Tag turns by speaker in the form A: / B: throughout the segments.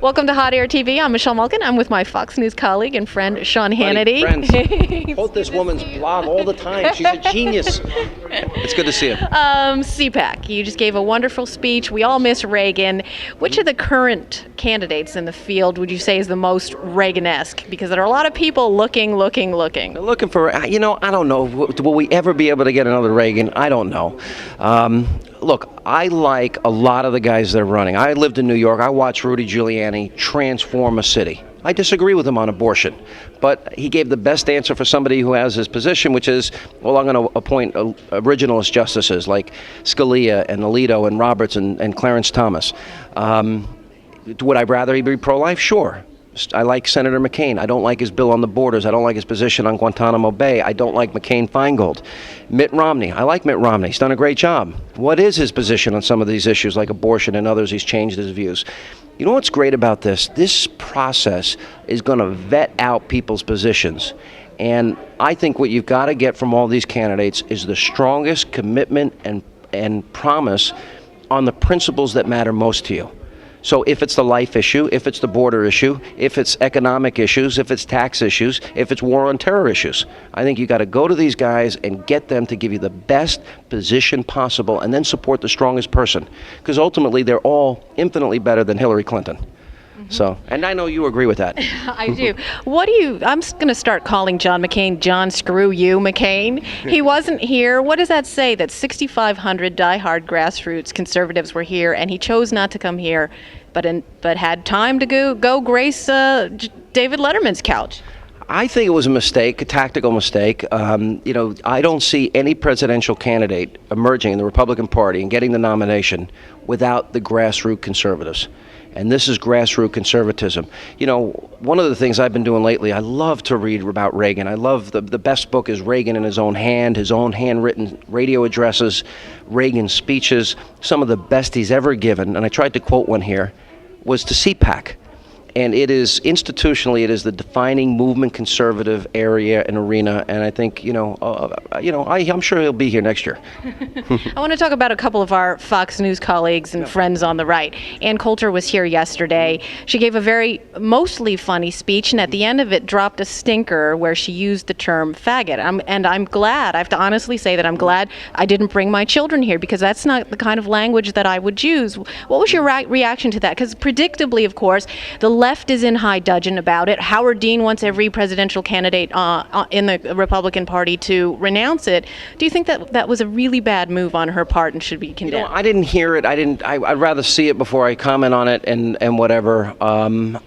A: Welcome to Hot Air TV. I'm Michelle Malkin. I'm with my Fox News colleague and friend, Sean Hannity.
B: Friends, quote this woman's blog all the time. She's a genius. It's good to see you.
A: CPAC, you just gave a wonderful speech. We all miss Reagan. Which of the current candidates in the field would you say is the most Reagan-esque? Because there are a lot of people looking.
B: They're looking for, I don't know, will we ever be able to get another Reagan? I don't know. Look, I like a lot of the guys that are running. I lived in New York. I watched Rudy Giuliani transform a city. I disagree with him on abortion, but he gave the best answer for somebody who has his position, which is, well, I'm going to appoint originalist justices like Scalia and Alito and Roberts and Clarence Thomas. Would I rather he be pro-life? Sure. I like Senator McCain. I don't like his bill on the borders. I don't like his position on Guantanamo Bay. I don't like McCain-Feingold. Mitt Romney. I like Mitt Romney. He's done a great job. What is his position on some of these issues like abortion and others? He's changed his views. You know what's great about this? This process is going to vet out people's positions. And I think what you've got to get from all these candidates is the strongest commitment and promise on the principles that matter most to you. So if it's the life issue, if it's the border issue, if it's economic issues, if it's tax issues, if it's war on terror issues, I think you got to go to these guys and get them to give you the best position possible and then support the strongest person. Because ultimately, they're all infinitely better than Hillary Clinton. So, and I know you agree with that.
A: I do. I'm going to start calling John McCain John Screw You McCain. He wasn't here. What does that say? That 6,500 diehard grassroots conservatives were here, and he chose not to come here, but had time to go grace David Letterman's couch.
B: I think it was a mistake, a tactical mistake. I don't see any presidential candidate emerging in the Republican Party and getting the nomination without the grassroots conservatives. And this is grassroots conservatism. You know, one of the things I've been doing lately, I love to read about Reagan. I love the best book is Reagan in his own handwritten radio addresses, Reagan speeches. Some of the best he's ever given, and I tried to quote one here, was to CPAC. And it is institutionally, it is the defining movement conservative area and arena. And I think, I'm sure he'll be here next year.
A: I want to talk about a couple of our Fox News colleagues and friends on the right. Coulter was here yesterday. She gave a very mostly funny speech, and at the end of it dropped a stinker where she used the term faggot. I'm glad, I have to honestly say that I'm glad I didn't bring my children here, because that's not the kind of language that I would use. What was your reaction to that? Because predictably, of course, the left is in high dudgeon about it. Howard Dean wants every presidential candidate in the Republican Party to renounce it. Do you think that was a really bad move on her part and should be condemned?
B: I didn't hear it. I'd rather see it before I comment on it and whatever. No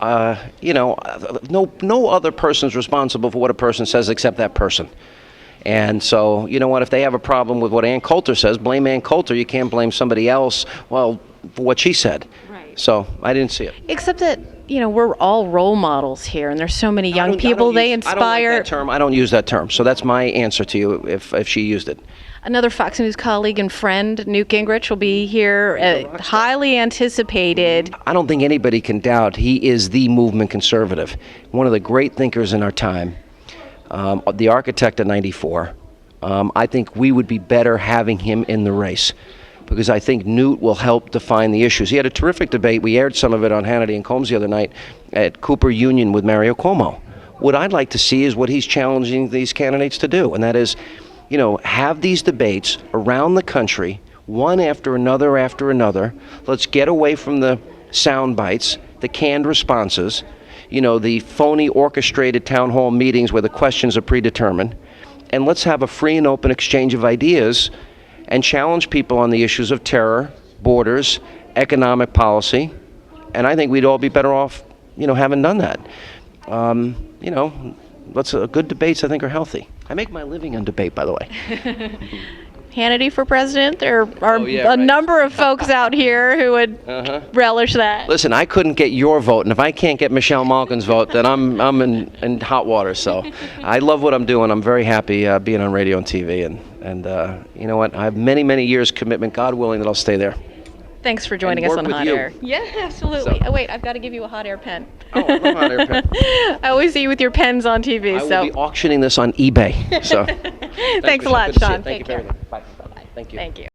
B: other person's responsible for what a person says except that person. And so, you know what, if they have a problem with what Ann Coulter says, blame Ann Coulter. You can't blame somebody else, for what she said. Right. So I didn't see it.
A: Except that, we're all role models here, and there's so many young people they inspire.
B: I don't like that term. I don't use that term. So that's my answer to you if she used it.
A: Another Fox News colleague and friend, Newt Gingrich, will be here, highly anticipated.
B: I don't think anybody can doubt he is the movement conservative, one of the great thinkers in our time, the architect of '94. I think we would be better having him in the race, because I think Newt will help define the issues. He had a terrific debate. We aired some of it on Hannity and Combs the other night at Cooper Union with Mario Cuomo. What I'd like to see is what he's challenging these candidates to do, and that is, have these debates around the country, one after another. Let's get away from the sound bites, the canned responses, the phony orchestrated town hall meetings where the questions are predetermined, and let's have a free and open exchange of ideas and challenge people on the issues of terror, borders, economic policy. And I think we'd all be better off, having done that. Good debates, I think, are healthy. I make my living on debate, by the way.
A: Hannity for president? There are a number of folks out here who would relish that.
B: Listen, I couldn't get your vote, and if I can't get Michelle Malkin's vote, then I'm in hot water. So I love what I'm doing. I'm very happy being on radio and TV, and you know what? I have many years commitment, God willing, that I'll stay there.
A: Thanks for joining us on Hot Air. Yeah, absolutely. Oh, wait, I've got to give you a hot air pen.
B: Oh, I love hot air pen.
A: I always see you with your pens on TV.
B: I will be auctioning this on eBay. So
A: thanks a lot, Sean.
B: Thank you very much. Bye. Thank you.
A: Thank you.